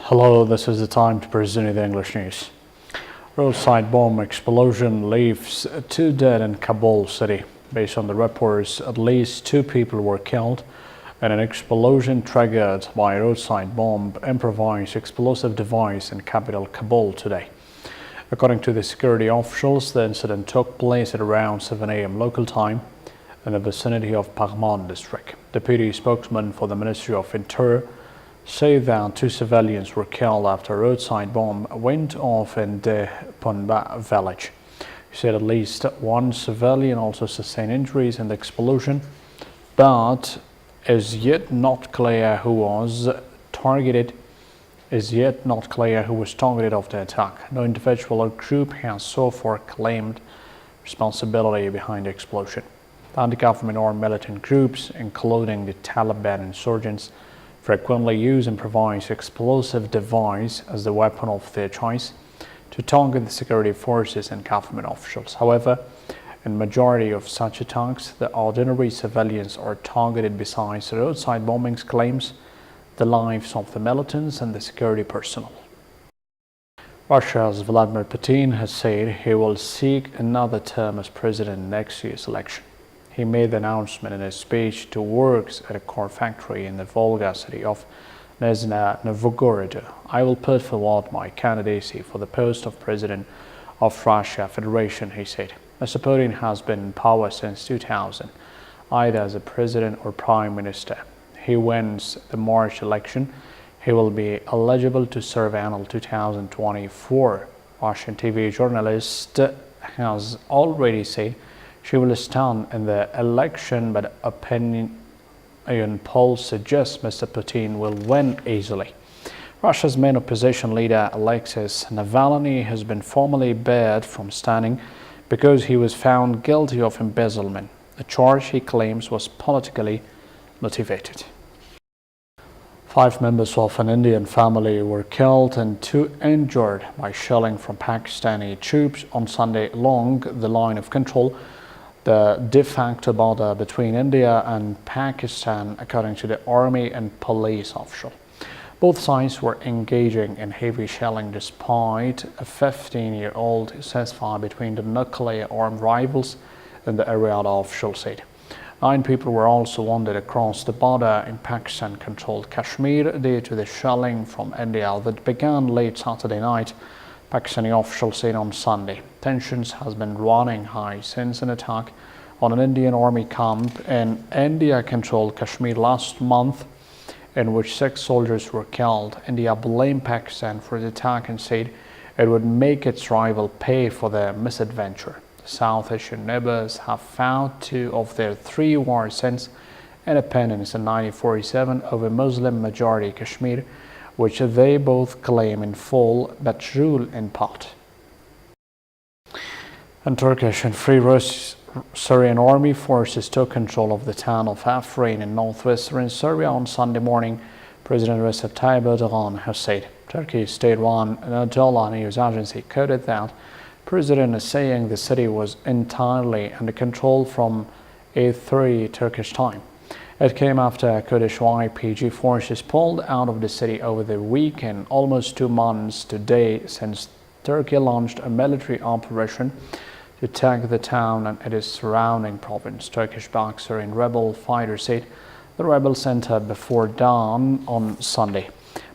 Hello, this is the time to present you the English news. Roadside bomb explosion leaves 2 dead in Kabul city. Based on the reports, at least 2 people were killed in an explosion triggered by a roadside bomb improvised explosive device in capital Kabul today. According to the security officials, the incident took place at around 7 a.m. local time in the vicinity of Paghman district. Deputy spokesman for the Ministry of Interior say that 2 civilians were killed after a roadside bomb went off in the Punba village. He said at least 1 civilian also sustained injuries in the explosion, but is yet not clear who was targeted. Of the attack. No individual or group has so far claimed responsibility behind the explosion. The anti-government or militant groups, including the Taliban insurgents, frequently use improvised explosive device as the weapon of their choice to target the security forces and government officials. However, in majority of such attacks, the ordinary civilians are targeted. Besides roadside bombings claims the lives of the militants and the security personnel. Russia's Vladimir Putin has said he will seek another term as president in next year's election. He made the announcement in a speech to workers at a car factory in the Volga city of Nizhny Novgorod. "I will put forward my candidacy for the post of president of Russia Federation," he said. Mr. Putin has been in power since 2000, either as a president or prime minister. He wins the March election, he will be eligible to serve until 2024. Russian TV journalist has already said she will stand in the election, but opinion polls suggest Mr. Putin will win easily. Russia's main opposition leader, Alexei Navalny, has been formally barred from standing because he was found guilty of embezzlement, a charge he claims was politically motivated. 5 members of an Indian family were killed and 2 injured by shelling from Pakistani troops on Sunday along the line of control, the de facto border between India and Pakistan, according to the army and police official. Both sides were engaging in heavy shelling despite a 15-year-old ceasefire between the nuclear-armed rivals in the area, the official said. 9 people were also wounded across the border in Pakistan-controlled Kashmir due to the shelling from India that began late Saturday night, Pakistani officials said on Sunday. Tensions has been running high since an attack on an Indian army camp in India-controlled Kashmir last month, in which 6 soldiers were killed. India blamed Pakistan for the attack and said it would make its rival pay for their misadventure. South Asian neighbors have fought 2 of their 3 wars since independence in 1947 over Muslim-majority Kashmir, which they both claim in full but rule in part. And Turkish and Free Syrian army forces took control of the town of Afrin in northwestern Syria on Sunday morning, President Recep Tayyip Erdogan has said. Turkey's state-run Anadolu news agency quoted that President is saying the city was entirely under control from 8:30 Turkish time. It came after Kurdish YPG forces pulled out of the city over the weekend, almost 2 months today since Turkey launched a military operation to attack the town and its surrounding province. Turkish-backed Syrian rebel fighters said the rebels entered before dawn on Sunday.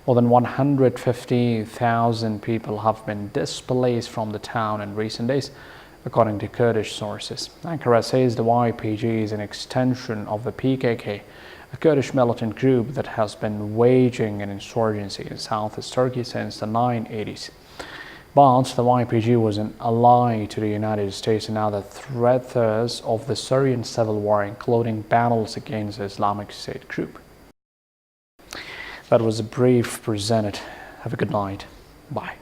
More than 150,000 people have been displaced from the town in recent days, according to Kurdish sources. Ankara says the YPG is an extension of the PKK, a Kurdish militant group that has been waging an insurgency in southeast Turkey since the 1980s. But the YPG was an ally to the United States and other threats of the Syrian civil war, including battles against the Islamic State group. That was a brief presented. Have a good night. Bye.